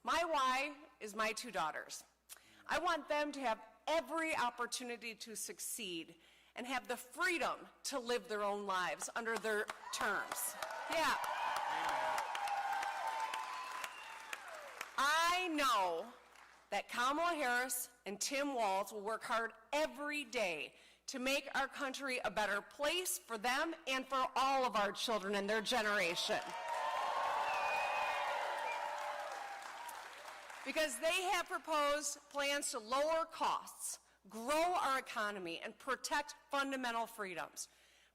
My why is my two daughters. I want them to have every opportunity to succeed and have the freedom to live their own lives under their terms. Yeah. I know that Kamala Harris and Tim Walz will work hard every day to make our country a better place for them and for all of our children and their generation. Because they have proposed plans to lower costs, grow our economy, and protect fundamental freedoms.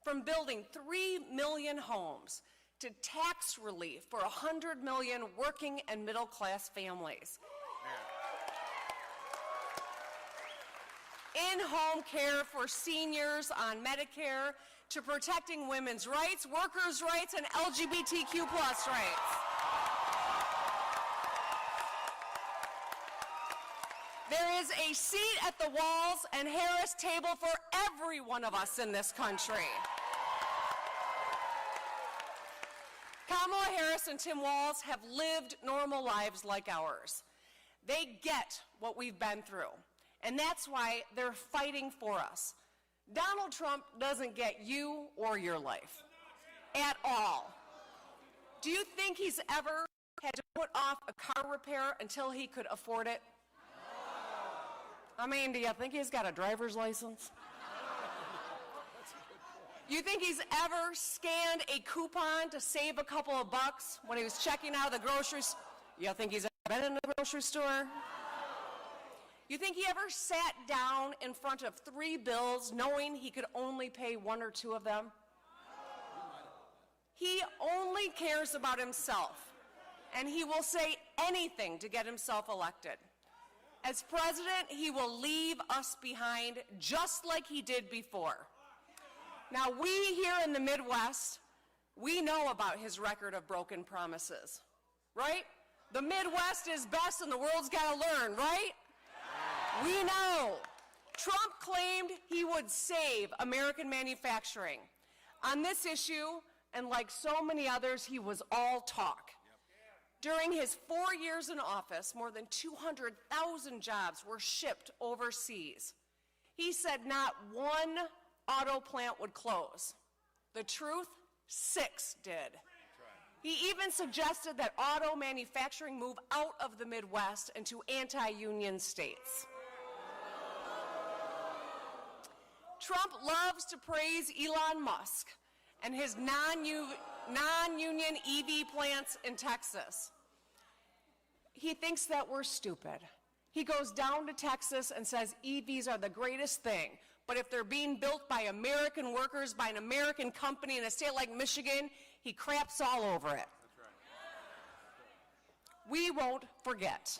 From building 3 million homes to tax relief for 100 million working and middle-class families. In-home care for seniors on Medicare, to protecting women's rights, workers' rights, and LGBTQ+ rights. There is a seat at the Walz and Harris table for every one of us in this country. Kamala Harris and Tim Walz have lived normal lives like ours. They get what we've been through, and that's why they're fighting for us. Donald Trump doesn't get you or your life at all. Do you think he's ever had to put off a car repair until he could afford it? I mean, do you think he's got a driver's license? You think he's ever scanned a coupon to save a couple of bucks when he was checking out of the grocery store? You think he's ever been in the grocery store? You think he ever sat down in front of 3 bills knowing he could only pay 1 or 2 of them? He only cares about himself, and he will say anything to get himself elected. As president, he will leave us behind just like he did before. Now, we here in the Midwest, we know about his record of broken promises, right? The Midwest is best and the world's got to learn, right? We know. Trump claimed he would save American manufacturing. On this issue, and like so many others, he was all talk. During his 4 years in office, more than 200,000 jobs were shipped overseas. He said not one auto plant would close. The truth, 6 did. He even suggested that auto manufacturing move out of the Midwest into anti-union states. Trump loves to praise Elon Musk and his non-union EV plants in Texas. He thinks that we're stupid. He goes down to Texas and says EVs are the greatest thing, but if they're being built by American workers, by an American company in a state like Michigan, he craps all over it. That's right. We won't forget.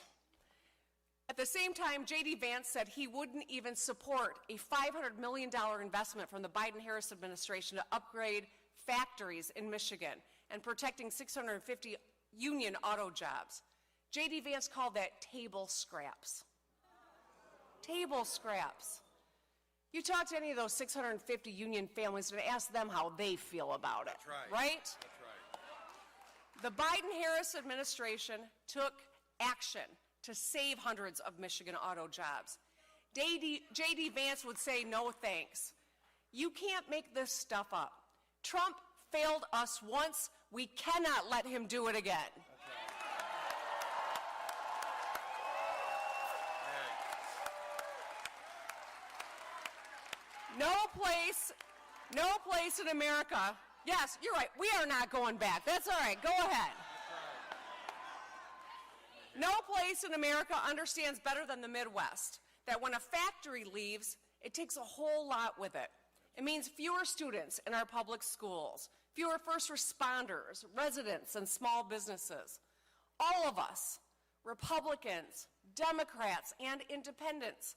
At the same time, J.D. Vance said he wouldn't even support a $500 million investment from the Biden-Harris administration to upgrade factories in Michigan and protecting 650 union auto jobs. J.D. Vance called that table scraps. Table scraps. You talk to any of those 650 union families and ask them how they feel about it. That's right. Right? That's right. The Biden-Harris administration took action to save hundreds of Michigan auto jobs. J.D. Vance would say no thanks. You can't make this stuff up. Trump failed us once. We cannot let him do it again. No place in America. Yes, you're right. We are not going back. That's all right. Go ahead. No place in America understands better than the Midwest that when a factory leaves, it takes a whole lot with it. It means fewer students in our public schools, fewer first responders, residents, and small businesses. All of us, Republicans, Democrats, and independents,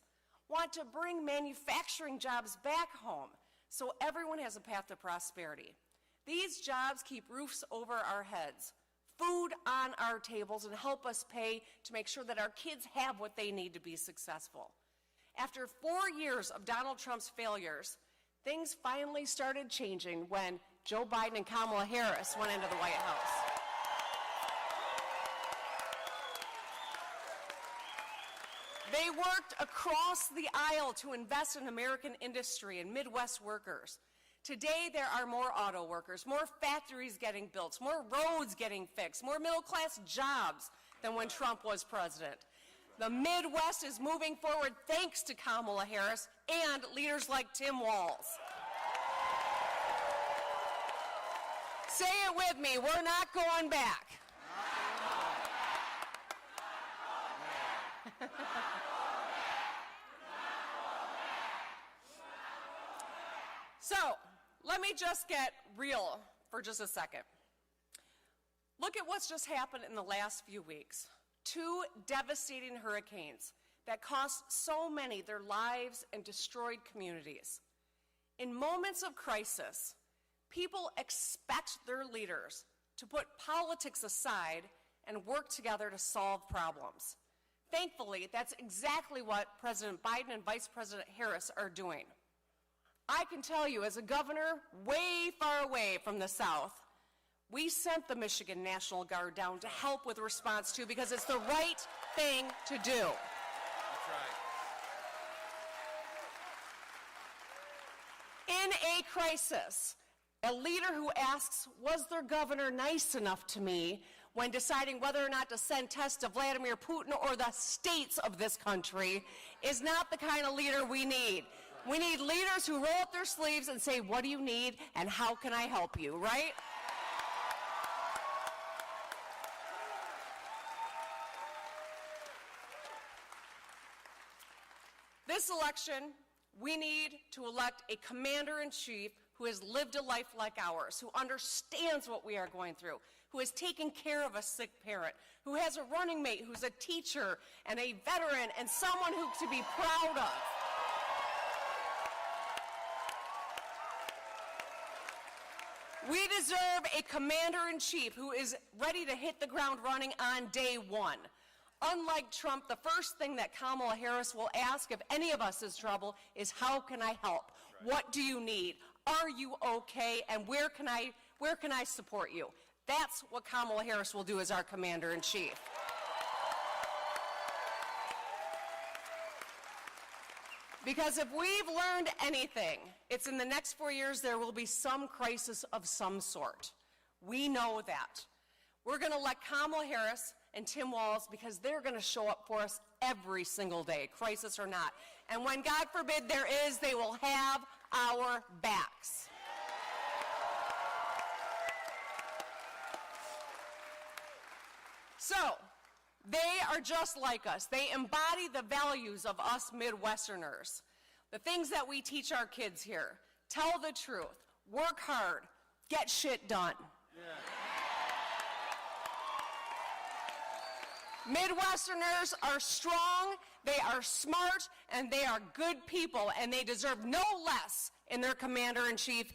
want to bring manufacturing jobs back home so everyone has a path to prosperity. These jobs keep roofs over our heads, food on our tables, and help us pay to make sure that our kids have what they need to be successful. After 4 years of Donald Trump's failures, things finally started changing when Joe Biden and Kamala Harris went into the White House. They worked across the aisle to invest in American industry and Midwest workers. Today, there are more auto workers, more factories getting built, more roads getting fixed, more middle-class jobs than when Trump was president. The Midwest is moving forward thanks to Kamala Harris and leaders like Tim Walz. Say it with me, we're not going back. So, let me just get real for just a second. Look at what's just happened in the last few weeks. 2 devastating hurricanes that cost so many their lives and destroyed communities. In moments of crisis, people expect their leaders to put politics aside and work together to solve problems. Thankfully, that's exactly what President Biden and Vice President Harris are doing. I can tell you, as a governor way far away from the South, we sent the Michigan National Guard down to help with response too, because it's the right thing to do. That's right. In a crisis, a leader who asks, was their governor nice enough to me when deciding whether or not to send tests to Vladimir Putin or the states of this country, is not the kind of leader we need. We need leaders who roll up their sleeves and say, what do you need and how can I help you, right? This election, we need to elect a commander-in-chief who has lived a life like ours, who understands what we are going through, who has taken care of a sick parent, who has a running mate who's a teacher and a veteran and someone who to be proud of. We deserve a commander-in-chief who is ready to hit the ground running on day one. Unlike Trump, the first thing that Kamala Harris will ask if any of us is trouble is, how can I help? Right. What do you need? Are you okay? And where can I support you? That's what Kamala Harris will do as our commander-in-chief. Because if we've learned anything, it's in the next 4 years there will be some crisis of some sort. We know that. We're going to elect Kamala Harris and Tim Walz because they're going to show up for us every single day, crisis or not. And when, God forbid, there is, they will have our backs. So, they are just like us. They embody the values of us Midwesterners. The things that we teach our kids here. Tell the truth. Work hard. Get shit done. Yeah. Midwesterners are strong, they are smart, and they are good people, and they deserve no less in their commander-in-chief.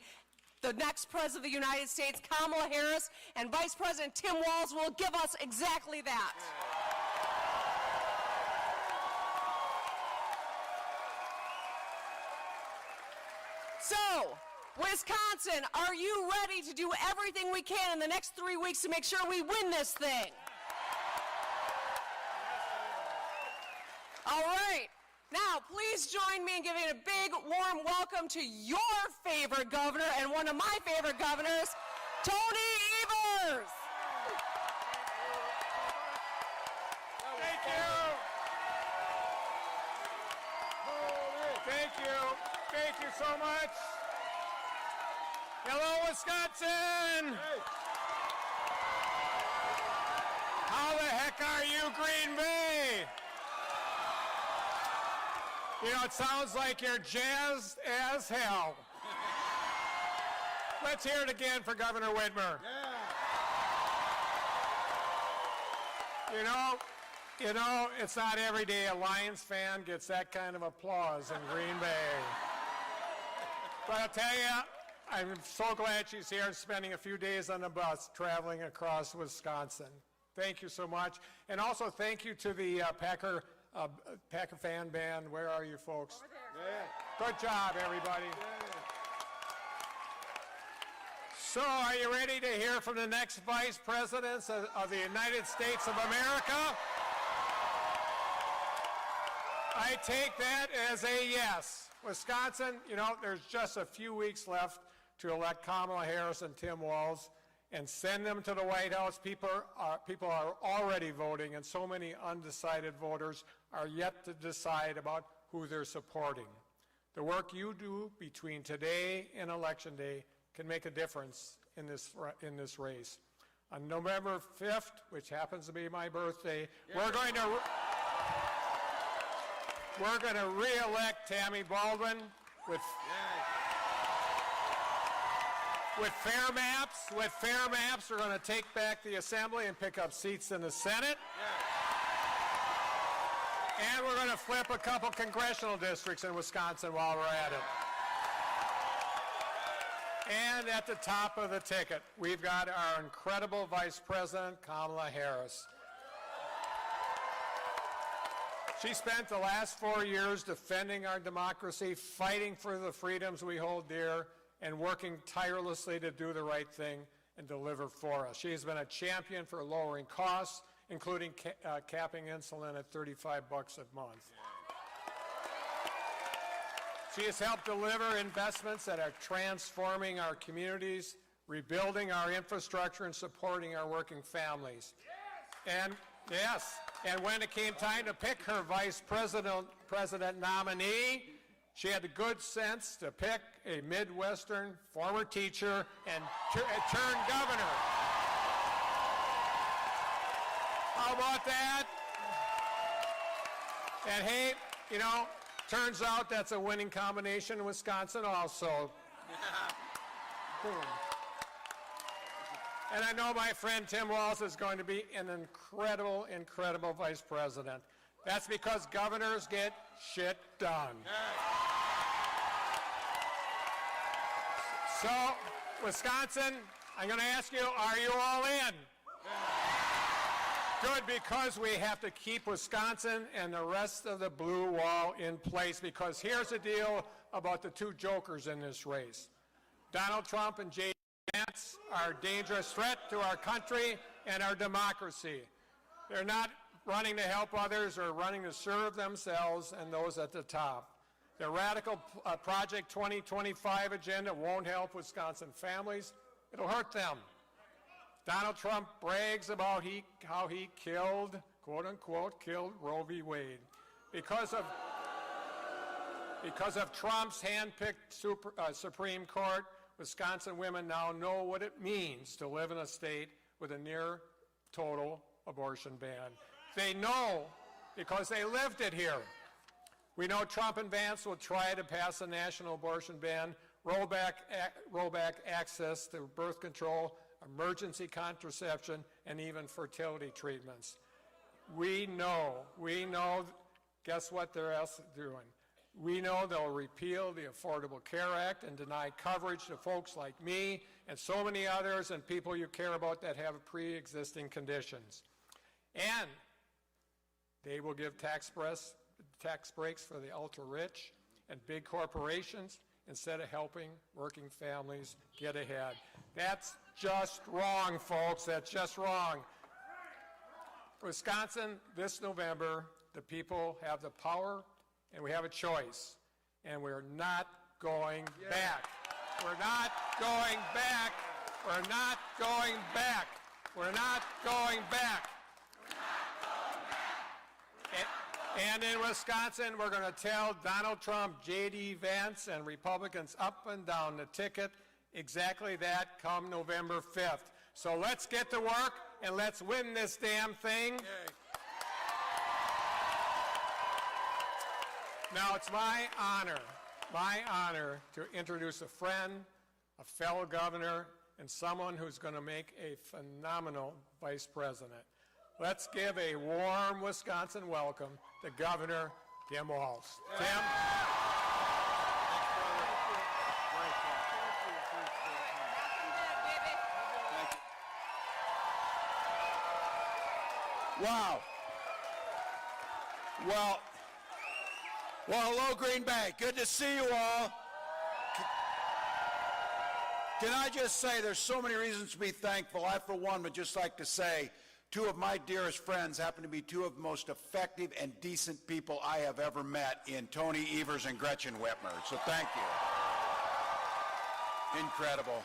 The next President of the United States, Kamala Harris, and Vice President Tim Walz will give us exactly that. So, Wisconsin, are you ready to do everything we can in the next 3 weeks to make sure we win this thing? All right. Now, please join me in giving a big, warm welcome to your favorite governor and one of my favorite governors, Tony Evers. Thank you. Thank you. Thank you so much. Hello, Wisconsin. Hey. How the heck are you, Green Bay? You know, it sounds like you're jazzed as hell. Let's hear it again for Governor Whitmer. Yeah. You know, it's not every day a Lions fan gets that kind of applause in Green Bay. But I'll tell you, I'm so glad she's here and spending a few days on the bus traveling across Wisconsin. Thank you so much. And also thank you to the Packer fan band. Where are you folks? Over there. Yeah. Good job, everybody. Yeah. So, are you ready to hear from the next Vice Presidents of the United States of America? I take that as a yes. Wisconsin, you know, there's just a few weeks left to elect Kamala Harris and Tim Walz and send them to the White House. People are already voting, and so many undecided voters are yet to decide about who they're supporting. The work you do between today and Election Day can make a difference in this race. On November 5th, which happens to be my birthday, we're going to re-elect Tammy Baldwin with fair maps. With fair maps, we're going to take back the Assembly and pick up seats in the Senate. And we're going to flip a couple congressional districts in Wisconsin while we're at it. And at the top of the ticket, we've got our incredible Vice President Kamala Harris. She spent the last 4 years defending our democracy, fighting for the freedoms we hold dear, and working tirelessly to do the right thing and deliver for us. She has been a champion for lowering costs, including capping insulin at $35 a month. She has helped deliver investments that are transforming our communities, rebuilding our infrastructure, and supporting our working families. And when it came time to pick her vice president nominee, she had the good sense to pick a Midwestern former teacher and turned governor. How about that? And hey, you know, turns out that's a winning combination in Wisconsin also. Boom. And I know my friend Tim Walz is going to be an incredible, incredible vice president. That's because governors get shit done. So, Wisconsin, I'm going to ask you, are you all in? Good, because we have to keep Wisconsin and the rest of the blue wall in place, because here's the deal about the two jokers in this race. Donald Trump and J.D. Vance are a dangerous threat to our country and our democracy. They're not running to help others or running to serve themselves and those at the top. Their radical Project 2025 agenda won't help Wisconsin families. It'll hurt them. Donald Trump brags about how he killed, quote unquote, killed Roe v. Wade. Because of Trump's hand-picked Supreme Court, Wisconsin women now know what it means to live in a state with a near total abortion ban. They know because they lived it here. We know Trump and Vance will try to pass a national abortion ban, roll back access to birth control, emergency contraception, and even fertility treatments. We know, guess what they're doing? We know they'll repeal the Affordable Care Act and deny coverage to folks like me and so many others and people you care about that have pre-existing conditions. And they will give tax breaks for the ultra-rich and big corporations instead of helping working families get ahead. That's just wrong, folks. That's just wrong. Wisconsin, this November, the people have the power and we have a choice. And we're not going back. We're not going back. We're not going back. We're not going back. And in Wisconsin, we're going to tell Donald Trump, J.D. Vance, and Republicans up and down the ticket exactly that come November 5th. So let's get to work and let's win this damn thing. Now it's my honor to introduce a friend, a fellow governor, and someone who's going to make a phenomenal vice president. Let's give a warm Wisconsin welcome to Governor Tim Walz. Tim? Wow. Well, hello, Green Bay. Good to see you all. Can I just say there's so many reasons to be thankful. I, for one, would just like to say Two of my dearest friends happen to be two of the most effective and decent people I have ever met in Tony Evers and Gretchen Whitmer. So thank you. Incredible.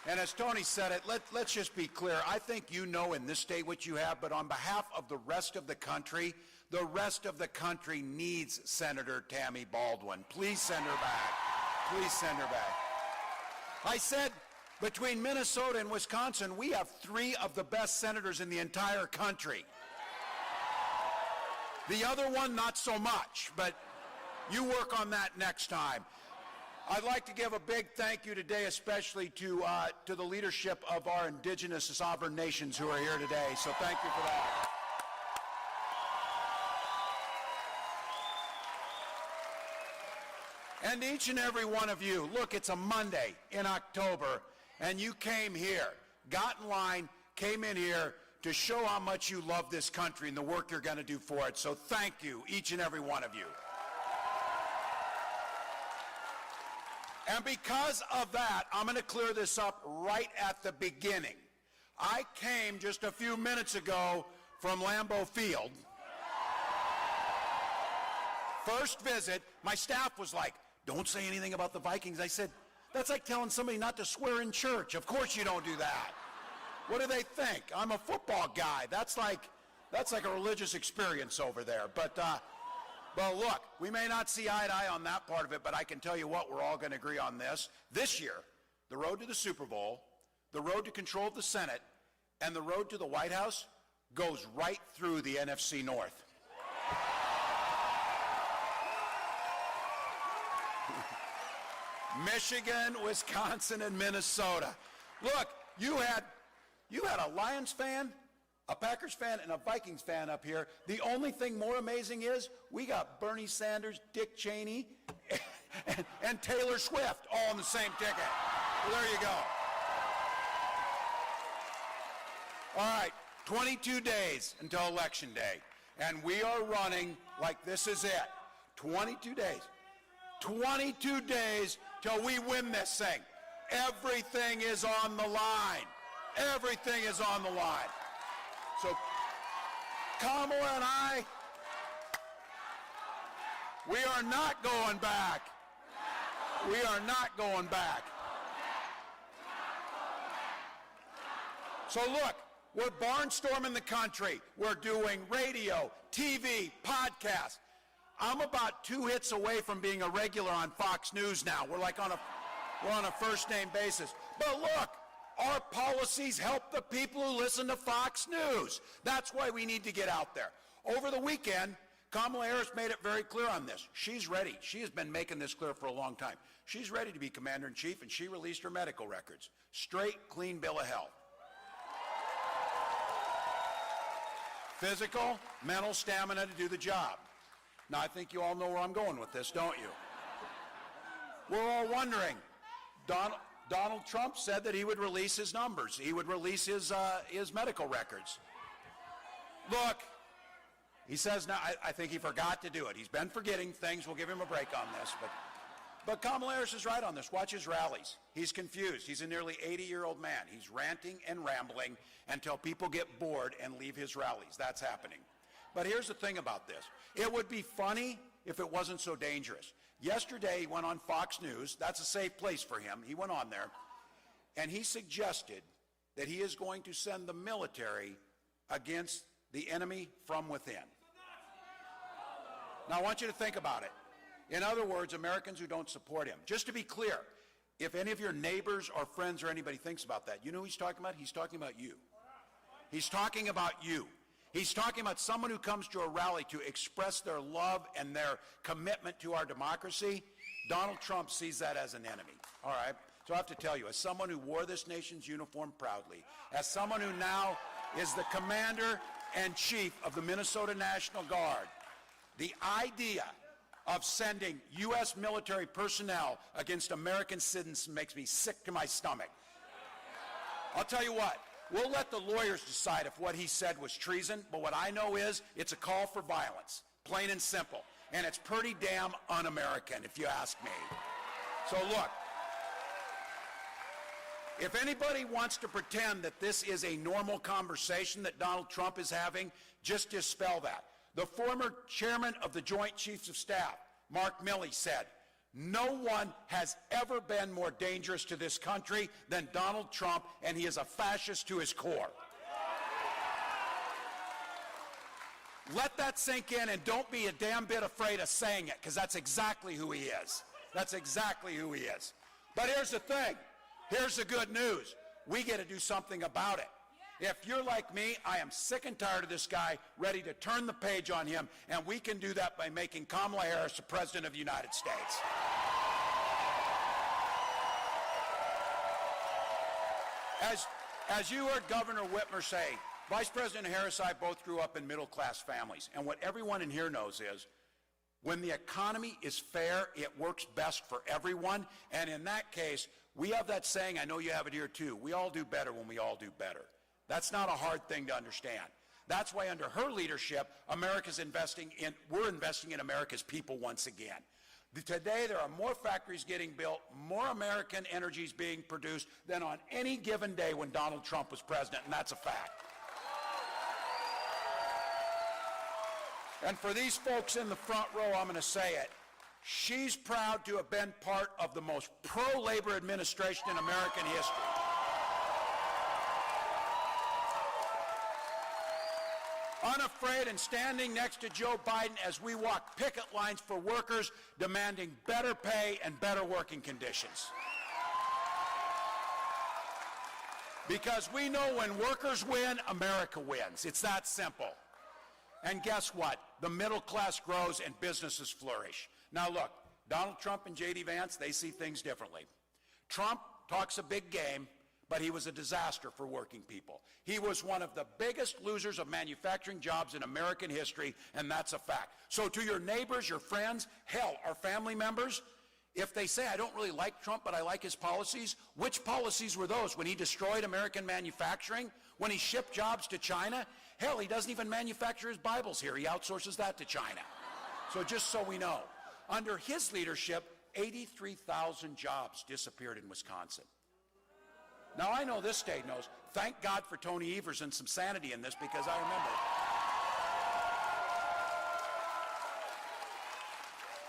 And as Tony said it, let's just be clear. I think you know in this state what you have, but on behalf of the rest of the country needs Senator Tammy Baldwin. Please send her back. Please send her back. I said between Minnesota and Wisconsin, we have three of the best senators in the entire country. The other one, not so much, but you work on that next time. I'd like to give a big thank you today, especially to the leadership of our indigenous sovereign nations who are here today. So thank you for that. And each and every one of you, look, it's a Monday in October, and you came here, got in line, came in here to show how much you love this country and the work you're going to do for it. So thank you, each and every one of you. And because of that, I'm going to clear this up right at the beginning. I came just a few minutes ago from Lambeau Field. First visit, my staff was like, don't say anything about the Vikings. I said, that's like telling somebody not to swear in church. Of course you don't do that. What do they think? I'm a football guy. That's like a religious experience over there. But look, we may not see eye to eye on that part of it, but I can tell you what, we're all going to agree on this. This year, the road to the Super Bowl, the road to control of the Senate, and the road to the White House goes right through the NFC North. Michigan, Wisconsin, and Minnesota. Look, you had a Lions fan, a Packers fan, and a Vikings fan up here. The only thing more amazing is we got Bernie Sanders, Dick Cheney, and Taylor Swift all on the same ticket. Well, there you go. All right, 22 days until Election Day, and we are running like this is it. 22 days. 22 days till we win this thing. Everything is on the line. Everything is on the line. So Kamala and I, we are not going back. We are not going back. So look, we're barnstorming the country. We're doing radio, TV, podcasts. I'm about 2 hits away from being a regular on Fox News now. We're on a first name basis. But look, our policies help the people who listen to Fox News. That's why we need to get out there. Over the weekend, Kamala Harris made it very clear on this. She's ready. She has been making this clear for a long time. She's ready to be commander-in-chief, and she released her medical records. Straight, clean bill of health. Physical, mental stamina to do the job. Now, I think you all know where I'm going with this, don't you? We're all wondering. Donald Trump said that he would release his numbers. He would release his medical records. Look, he says now, I think he forgot to do it. He's been forgetting things. We'll give him a break on this. But Kamala Harris is right on this. Watch his rallies. He's confused. He's a nearly 80-year-old man. He's ranting and rambling until people get bored and leave his rallies. That's happening. But here's the thing about this. It would be funny if it wasn't so dangerous. Yesterday, he went on Fox News. That's a safe place for him. He went on there, and he suggested that he is going to send the military against the enemy from within. Now, I want you to think about it. In other words, Americans who don't support him. Just to be clear, if any of your neighbors or friends or anybody thinks about that, you know who he's talking about? He's talking about you. He's talking about you. He's talking about someone who comes to a rally to express their love and their commitment to our democracy. Donald Trump sees that as an enemy, all right? So I have to tell you, as someone who wore this nation's uniform proudly, as someone who now is the commander-in-chief of the Minnesota National Guard, the idea of sending U.S. military personnel against American citizens makes me sick to my stomach. I'll tell you what. We'll let the lawyers decide if what he said was treason, but what I know is it's a call for violence, plain and simple. And it's pretty damn un-American, if you ask me. So look, If anybody wants to pretend that this is a normal conversation that Donald Trump is having, just dispel that. The former chairman of the Joint Chiefs of Staff, Mark Milley, said, "No one has ever been more dangerous to this country than Donald Trump, and he is a fascist to his core." Let that sink in, and don't be a damn bit afraid of saying it, because that's exactly who he is. That's exactly who he is. But here's the thing. Here's the good news. We get to do something about it. If you're like me, I am sick and tired of this guy, ready to turn the page on him, and we can do that by making Kamala Harris the President of the United States. As you heard Governor Whitmer say, Vice President Harris and I both grew up in middle-class families, and what everyone in here knows is when the economy is fair, it works best for everyone, and in that case, we have that saying, I know you have it here too, we all do better when we all do better. That's not a hard thing to understand. That's why under her leadership, we're investing in America's people once again. Today, there are more factories getting built, more American energy is being produced than on any given day when Donald Trump was president, and that's a fact. And for these folks in the front row, I'm going to say it. She's proud to have been part of the most pro-labor administration in American history. Unafraid and standing next to Joe Biden as we walk picket lines for workers demanding better pay and better working conditions. Because we know when workers win, America wins. It's that simple. And guess what? The middle class grows and businesses flourish. Now look, Donald Trump and J.D. Vance, they see things differently. Trump talks a big game, but he was a disaster for working people. He was one of the biggest losers of manufacturing jobs in American history, and that's a fact. So to your neighbors, your friends, hell, our family members, if they say, I don't really like Trump, but I like his policies, which policies were those? When he destroyed American manufacturing? When he shipped jobs to China? Hell, he doesn't even manufacture his Bibles here. He outsources that to China. So just so we know, under his leadership, 83,000 jobs disappeared in Wisconsin. Now, I know this state knows. Thank God for Tony Evers and some sanity in this, because I remember.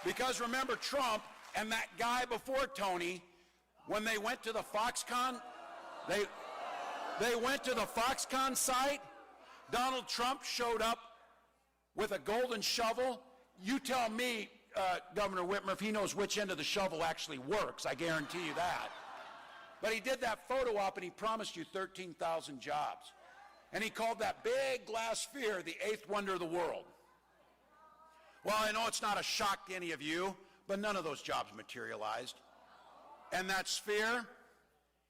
Because remember, Trump and that guy before Tony, when they went to the Foxconn, they went to the Foxconn site. Donald Trump showed up with a golden shovel. You tell me, Governor Whitmer, if he knows which end of the shovel actually works. I guarantee you that. But he did that photo op and he promised you 13,000 jobs. And he called that big glass sphere the eighth wonder of the world. Well, I know it's not a shock to any of you, but none of those jobs materialized. And that sphere,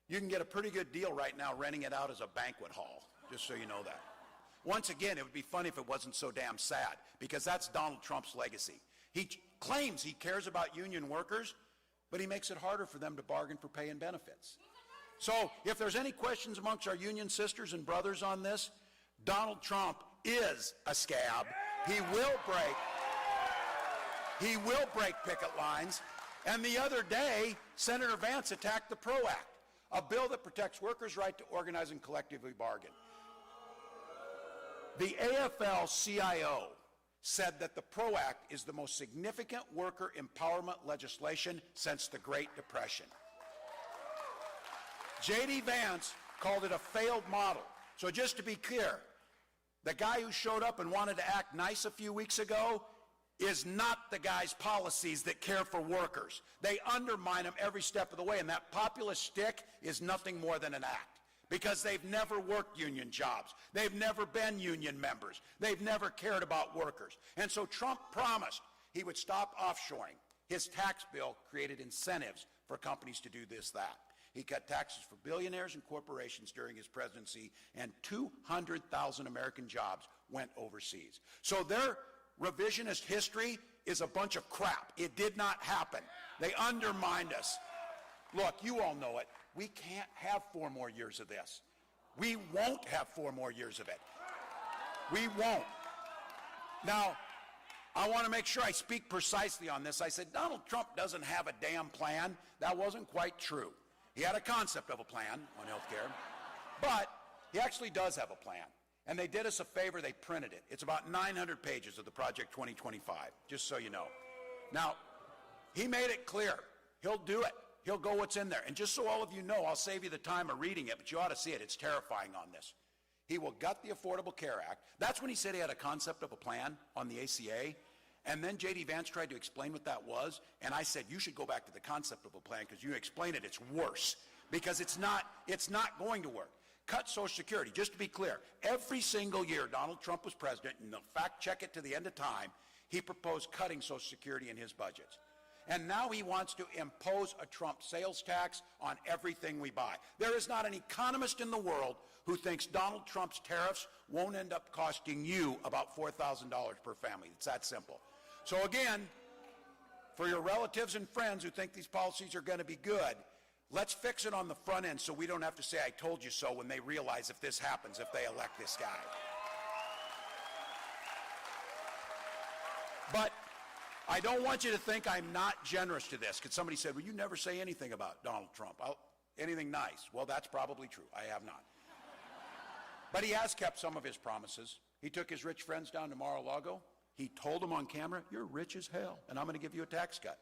you can get a pretty good deal right now renting it out as a banquet hall, just so you know that. Once again, it would be funny if it wasn't so damn sad, because that's Donald Trump's legacy. He claims he cares about union workers, but he makes it harder for them to bargain for pay and benefits. So if there's any questions amongst our union sisters and brothers on this, Donald Trump is a scab. He will break picket lines. And the other day, Senator Vance attacked the PRO Act, a bill that protects workers' right to organize and collectively bargain. The AFL-CIO said that the PRO Act is the most significant worker empowerment legislation since the Great Depression. J.D. Vance called it a failed model. So just to be clear, the guy who showed up and wanted to act nice a few weeks ago is not the guy's policies that care for workers. They undermine them every step of the way, and that populist shtick is nothing more than an act. Because they've never worked union jobs. They've never been union members. They've never cared about workers. And so Trump promised he would stop offshoring. His tax bill created incentives for companies to do this, that. He cut taxes for billionaires and corporations during his presidency, and 200,000 American jobs went overseas. So their revisionist history is a bunch of crap. It did not happen. They undermined us. Look, you all know it. We can't have 4 more years of this. We won't have 4 more years of it. We won't. Now, I want to make sure I speak precisely on this. I said, Donald Trump doesn't have a damn plan. That wasn't quite true. He had a concept of a plan on health care, but he actually does have a plan. And they did us a favor, they printed it. It's about 900 pages of the Project 2025, just so you know. Now, he made it clear. He'll do it. He'll go what's in there. And just so all of you know, I'll save you the time of reading it, but you ought to see it. It's terrifying on this. He will gut the Affordable Care Act. That's when he said he had a concept of a plan on the ACA. And then J.D. Vance tried to explain what that was, and I said, you should go back to the concept of a plan because you explain it, it's worse. Because it's not going to work. Cut Social Security. Just to be clear, every single year Donald Trump was president, and they'll fact check it to the end of time, he proposed cutting Social Security in his budgets. And now he wants to impose a Trump sales tax on everything we buy. There is not an economist in the world who thinks Donald Trump's tariffs won't end up costing you about $4,000 per family. It's that simple. So again, for your relatives and friends who think these policies are going to be good, let's fix it on the front end so we don't have to say, I told you so, when they realize if this happens, if they elect this guy. But I don't want you to think I'm not generous to this, because somebody said, well, you never say anything about Donald Trump. Anything nice. Well, that's probably true. I have not. But he has kept some of his promises. He took his rich friends down to Mar-a-Lago. He told them on camera, you're rich as hell, and I'm going to give you a tax cut.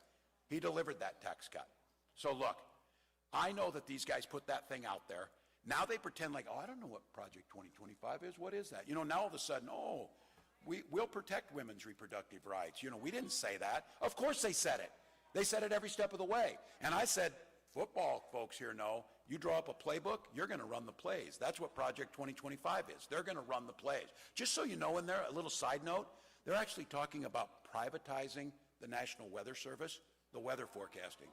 He delivered that tax cut. So look, I know that these guys put that thing out there. Now they pretend like, oh, I don't know what Project 2025 is. What is that? You know, now all of a sudden, oh, we'll protect women's reproductive rights. You know, we didn't say that. Of course they said it. They said it every step of the way. And I said, football folks here know, you draw up a playbook, you're going to run the plays. That's what Project 2025 is. They're going to run the plays. Just so you know in there, a little side note, they're actually talking about privatizing the National Weather Service, the weather forecasting.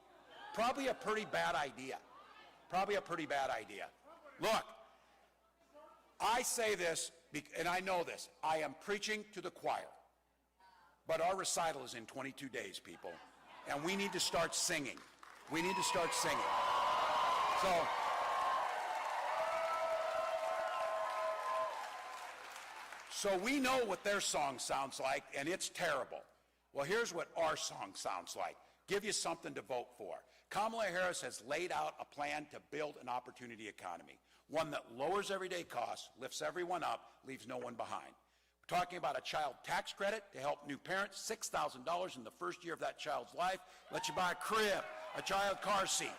Probably a pretty bad idea. Probably a pretty bad idea. Look, I say this, and I know this. I am preaching to the choir. But our recital is in 22 days, people. And we need to start singing. We need to start singing. So we know what their song sounds like, and it's terrible. Well, here's what our song sounds like. Give you something to vote for. Kamala Harris has laid out a plan to build an opportunity economy, one that lowers everyday costs, lifts everyone up, leaves no one behind. We're talking about a child tax credit to help new parents, $6,000 in the first year of that child's life, let you buy a crib, a child car seat.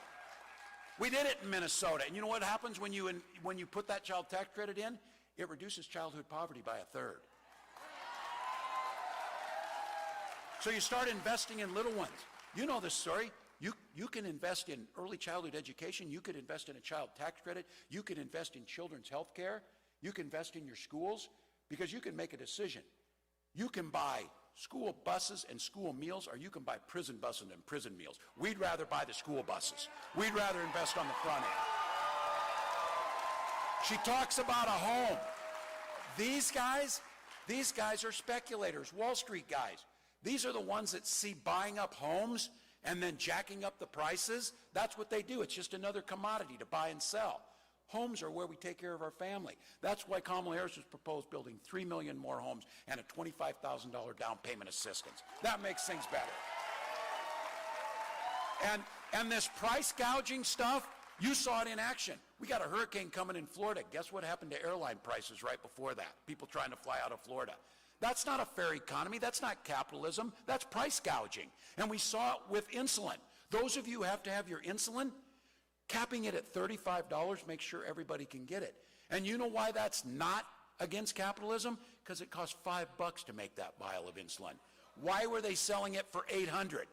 We did it in Minnesota, and you know what happens when you put that child tax credit in? It reduces childhood poverty by 1/3. So you start investing in little ones. You know this story. You can invest in early childhood education. You could invest in a child tax credit. You could invest in children's health care. You can invest in your schools because you can make a decision. You can buy school buses and school meals, or you can buy prison buses and prison meals. We'd rather buy the school buses. We'd rather invest on the front end. She talks about a home. These guys are speculators, Wall Street guys. These are the ones that see buying up homes and then jacking up the prices. That's what they do. It's just another commodity to buy and sell. Homes are where we take care of our family. That's why Kamala Harris has proposed building 3 million more homes and a $25,000 down payment assistance. That makes things better. And this price gouging stuff, you saw it in action. We got a hurricane coming in Florida. Guess what happened to airline prices right before that? People trying to fly out of Florida. That's not a fair economy. That's not capitalism. That's price gouging. And we saw it with insulin. Those of you who have to have your insulin, capping it at $35, make sure everybody can get it. And you know why that's not against capitalism? Because it costs $5 to make that vial of insulin. Why were they selling it for $800?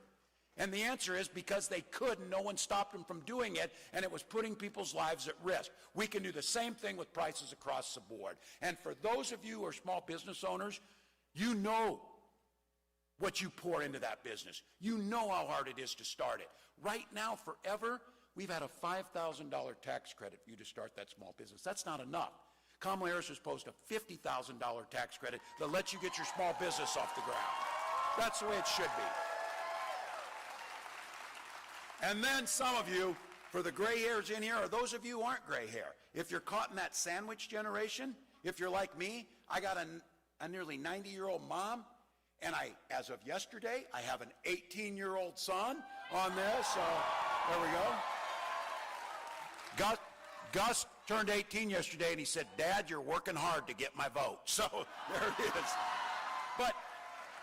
And the answer is because they could, and no one stopped them from doing it, and it was putting people's lives at risk. We can do the same thing with prices across the board. And for those of you who are small business owners, you know what you pour into that business. You know how hard it is to start it. Right now, forever, we've had a $5,000 tax credit for you to start that small business. That's not enough. Kamala Harris has proposed a $50,000 tax credit that lets you get your small business off the ground. That's the way it should be. And then some of you, for the gray hairs in here, or those of you who aren't gray hair, if you're caught in that sandwich generation, if you're like me, I got a nearly 90-year-old mom, and as of yesterday, I have an 18-year-old son on this, so there we go. Gus turned 18 yesterday, and he said, Dad, you're working hard to get my vote. So there it is.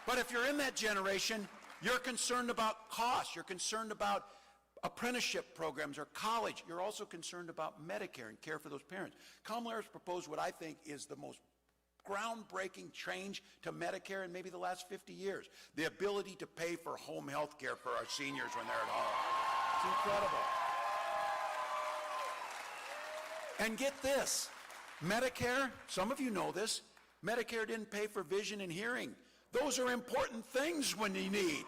But if you're in that generation, you're concerned about costs. You're concerned about apprenticeship programs or college. You're also concerned about Medicare and care for those parents. Kamala Harris proposed what I think is the most groundbreaking change to Medicare in maybe the last 50 years. The ability to pay for home health care for our seniors when they're at home. It's incredible. And get this, Medicare, some of you know this, Medicare didn't pay for vision and hearing. Those are important things when you need.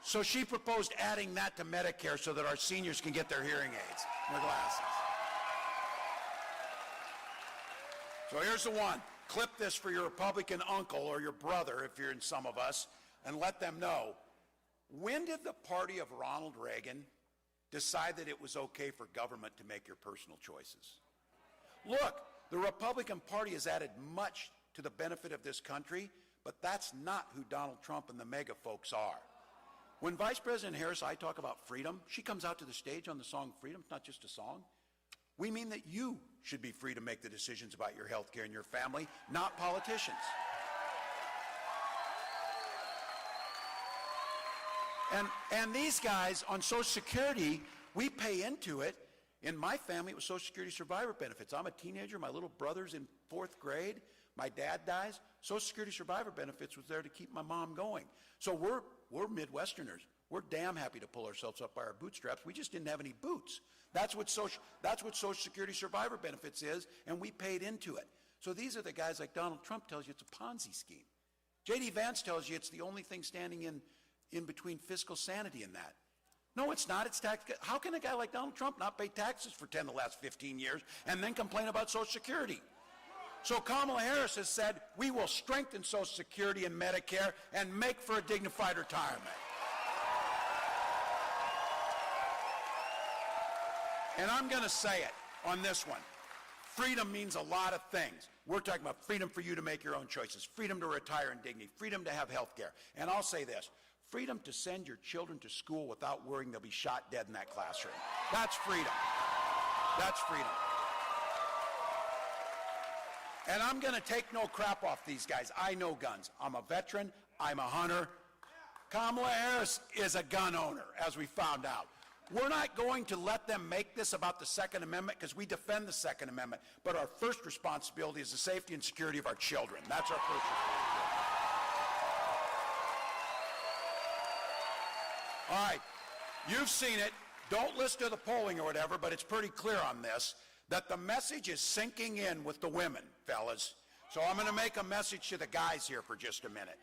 So she proposed adding that to Medicare so that our seniors can get their hearing aids and their glasses. So here's the one. Clip this for your Republican uncle or your brother, if you're in some of us, and let them know. When did the party of Ronald Reagan decide that it was okay for government to make your personal choices? Look, the Republican Party has added much to the benefit of this country, but that's not who Donald Trump and the MAGA folks are. When Vice President Harris and I talk about freedom, she comes out to the stage on the song Freedom. It's not just a song. We mean that you should be free to make the decisions about your health care and your family, not politicians. And these guys on Social Security, we pay into it. In my family, it was Social Security survivor benefits. I'm a teenager. My little brother's in 4th grade. My dad dies. Social Security survivor benefits was there to keep my mom going. So we're Midwesterners. We're damn happy to pull ourselves up by our bootstraps. We just didn't have any boots. That's what Social Security survivor benefits is, and we paid into it. So these are the guys like Donald Trump tells you it's a Ponzi scheme. J.D. Vance tells you it's the only thing standing in between fiscal sanity and that. No, it's not. It's tax. How can a guy like Donald Trump not pay taxes for 10 of the last 15 years and then complain about Social Security? So Kamala Harris has said, we will strengthen Social Security and Medicare and make for a dignified retirement. And I'm going to say it on this one. Freedom means a lot of things. We're talking about freedom for you to make your own choices, freedom to retire in dignity, freedom to have health care. And I'll say this, freedom to send your children to school without worrying they'll be shot dead in that classroom. That's freedom. That's freedom. And I'm going to take no crap off these guys. I know guns. I'm a veteran. I'm a hunter. Kamala Harris is a gun owner, as we found out. We're not going to let them make this about the Second Amendment because we defend the Second Amendment. But our first responsibility is the safety and security of our children. That's our first responsibility. All right. You've seen it. Don't listen to the polling or whatever, but it's pretty clear on this that the message is sinking in with the women, fellas. So I'm going to make a message to the guys here for just a minute.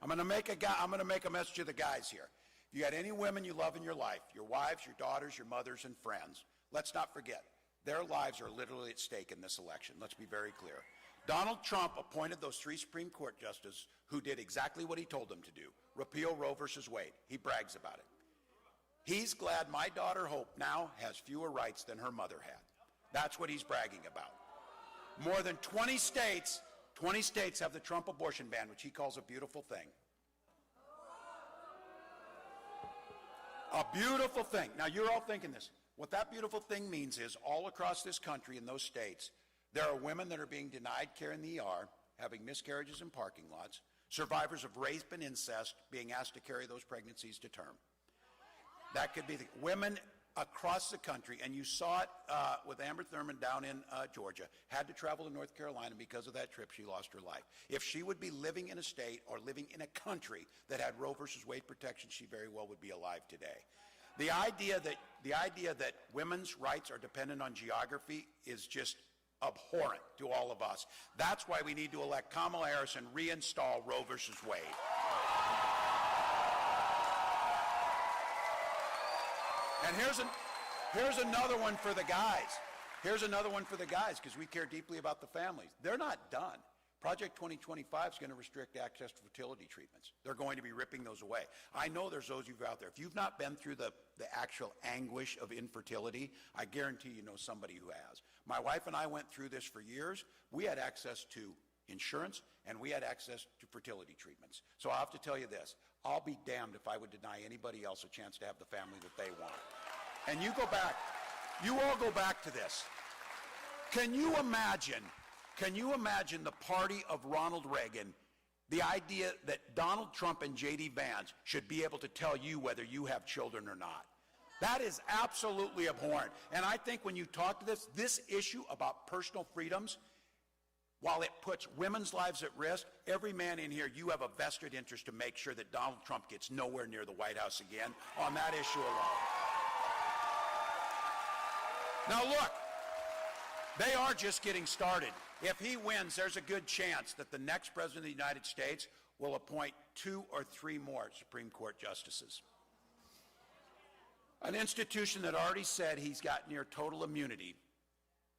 I'm going to make a message to the guys here. If you got any women you love in your life, your wives, your daughters, your mothers, and friends, let's not forget, their lives are literally at stake in this election. Let's be very clear. Donald Trump appointed those 3 Supreme Court justices who did exactly what he told them to do, repeal Roe versus Wade. He brags about it. He's glad my daughter Hope now has fewer rights than her mother had. That's what he's bragging about. More than 20 states have the Trump abortion ban, which he calls a beautiful thing. A beautiful thing. Now, you're all thinking this. What that beautiful thing means is all across this country in those states, there are women that are being denied care in the ER, having miscarriages in parking lots, survivors of rape and incest being asked to carry those pregnancies to term. That could be the women across the country, and you saw it with Amber Thurman down in Georgia, had to travel to North Carolina because of that trip. She lost her life. If she would be living in a state or living in a country that had Roe versus Wade protection, she very well would be alive today. The idea that women's rights are dependent on geography is just abhorrent to all of us. That's why we need to elect Kamala Harris and reinstall Roe versus Wade. And here's another one for the guys. Here's another one for the guys because we care deeply about the families. They're not done. Project 2025 is going to restrict access to fertility treatments. They're going to be ripping those away. I know there's those of you out there. If you've not been through the actual anguish of infertility, I guarantee you know somebody who has. My wife and I went through this for years. We had access to insurance, and we had access to fertility treatments. So I'll have to tell you this. I'll be damned if I would deny anybody else a chance to have the family that they want. And you all go back to this. Can you imagine the party of Ronald Reagan, the idea that Donald Trump and J.D. Vance should be able to tell you whether you have children or not? That is absolutely abhorrent. And I think when you talk to this issue about personal freedoms, while it puts women's lives at risk, every man in here, you have a vested interest to make sure that Donald Trump gets nowhere near the White House again on that issue alone. Now look, they are just getting started. If he wins, there's a good chance that the next president of the United States will appoint 2 or 3 more Supreme Court justices. An institution that already said he's got near total immunity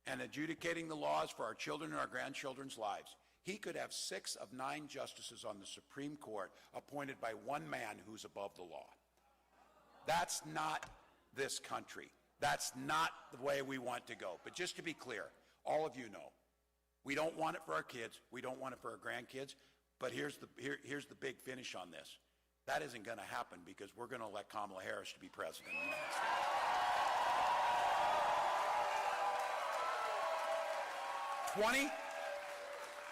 and adjudicating the laws for our children and our grandchildren's lives. He could have 6 of 9 justices on the Supreme Court appointed by one man who's above the law. That's not this country. That's not the way we want to go. But just to be clear, all of you know, we don't want it for our kids. We don't want it for our grandkids. But here's the big finish on this. That isn't going to happen because we're going to elect Kamala Harris to be president of the United States.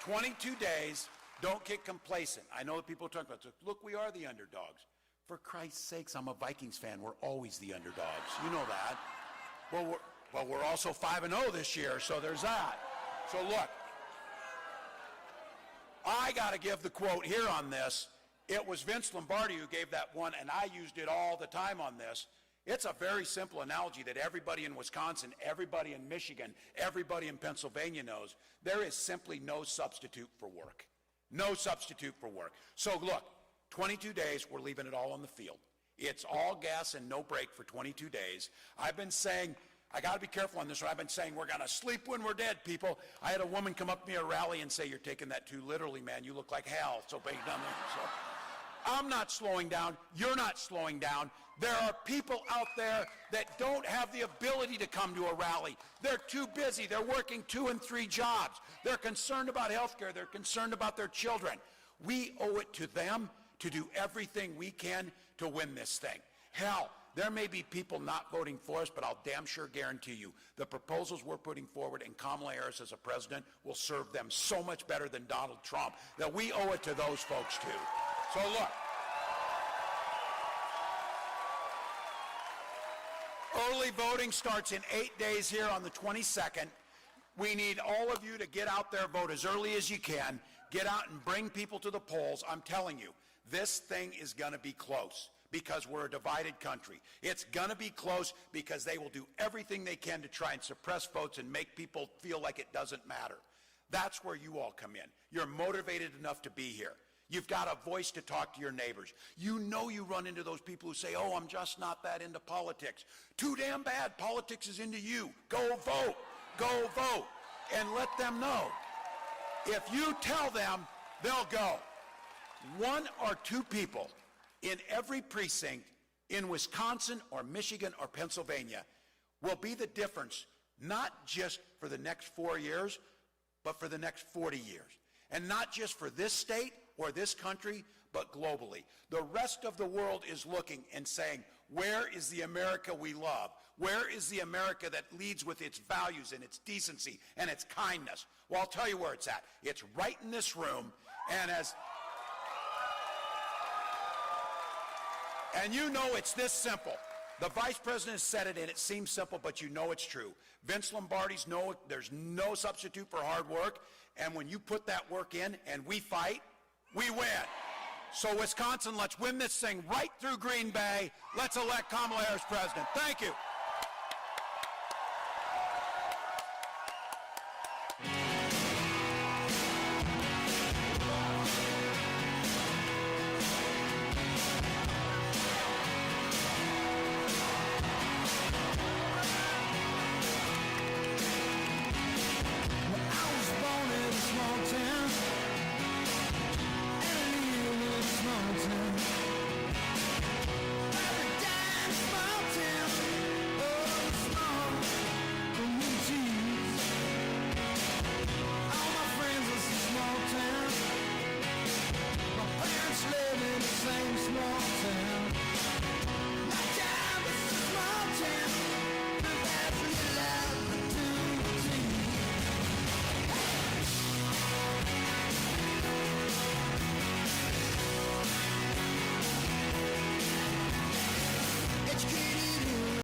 22 days, don't get complacent. I know that people are talking about this. Look, we are the underdogs. For Christ's sakes, I'm a Vikings fan. We're always the underdogs. You know that. Well, we're also 5-0 this year, so there's that. So look, I got to give the quote here on this. It was Vince Lombardi who gave that one, and I used it all the time on this. It's a very simple analogy that everybody in Wisconsin, everybody in Michigan, everybody in Pennsylvania knows. There is simply no substitute for work. No substitute for work. So look, 22 days, we're leaving it all on the field. It's all gas and no break for 22 days. I've been saying, I got to be careful on this one. I've been saying we're going to sleep when we're dead, people. I had a woman come up to me at a rally and say, you're taking that too literally, man. You look like hell. So big down there. So I'm not slowing down. You're not slowing down. There are people out there that don't have the ability to come to a rally. They're too busy. They're working 2 and 3 jobs. They're concerned about health care. They're concerned about their children. We owe it to them to do everything we can to win this thing. Hell, there may be people not voting for us, but I'll damn sure guarantee you the proposals we're putting forward and Kamala Harris as a president will serve them so much better than Donald Trump that we owe it to those folks too. So look, early voting starts in 8 days here on the 22nd. We need all of you to get out there, vote as early as you can, get out and bring people to the polls. I'm telling you, this thing is going to be close because we're a divided country. It's going to be close because they will do everything they can to try and suppress votes and make people feel like it doesn't matter. That's where you all come in. You're motivated enough to be here. You've got a voice to talk to your neighbors. You know you run into those people who say, oh, I'm just not that into politics. Too damn bad. Politics is into you. Go vote. Go vote. And let them know. If you tell them, they'll go. 1 or 2 people in every precinct in Wisconsin or Michigan or Pennsylvania will be the difference, not just for the next 4 years, but for the next 40 years. And not just for this state or this country, but globally. The rest of the world is looking and saying, where is the America we love? Where is the America that leads with its values and its decency and its kindness? Well, I'll tell you where it's at. It's right in this room, and you know it's this simple. The Vice President said it, and it seems simple, but you know it's true. Vince Lombardi's know there's no substitute for hard work, and when you put that work in and we fight, we win. So Wisconsin, let's win this thing right through Green Bay. Let's elect Kamala Harris president. Thank you.